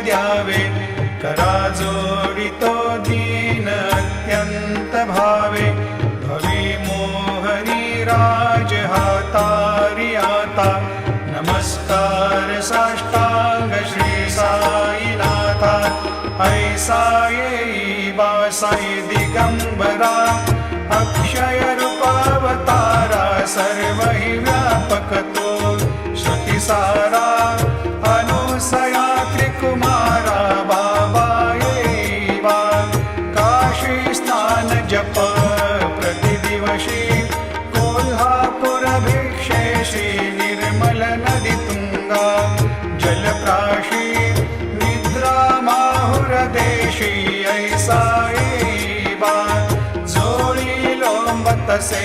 द्यावे करा जोडितो दीन अत्यंत भावे भवी मोहनी राज हातारी आता नमस्कार साष्टांग श्री साईनाथा ऐसा येई बासाई दिगंबरा अक्षय रूपावतारा सर्व हि व्यापक तो श्रुतिसारा अनुसया त्रिकुमारा बाबा येवा काशी स्नान जप प्रतिदिवशी कोल्हापुर भिक्षेशी निर्मल नदी तुंगा जलप्राशी निद्रा माहुर देशी ऐसा येवा जोडी लोंबतसे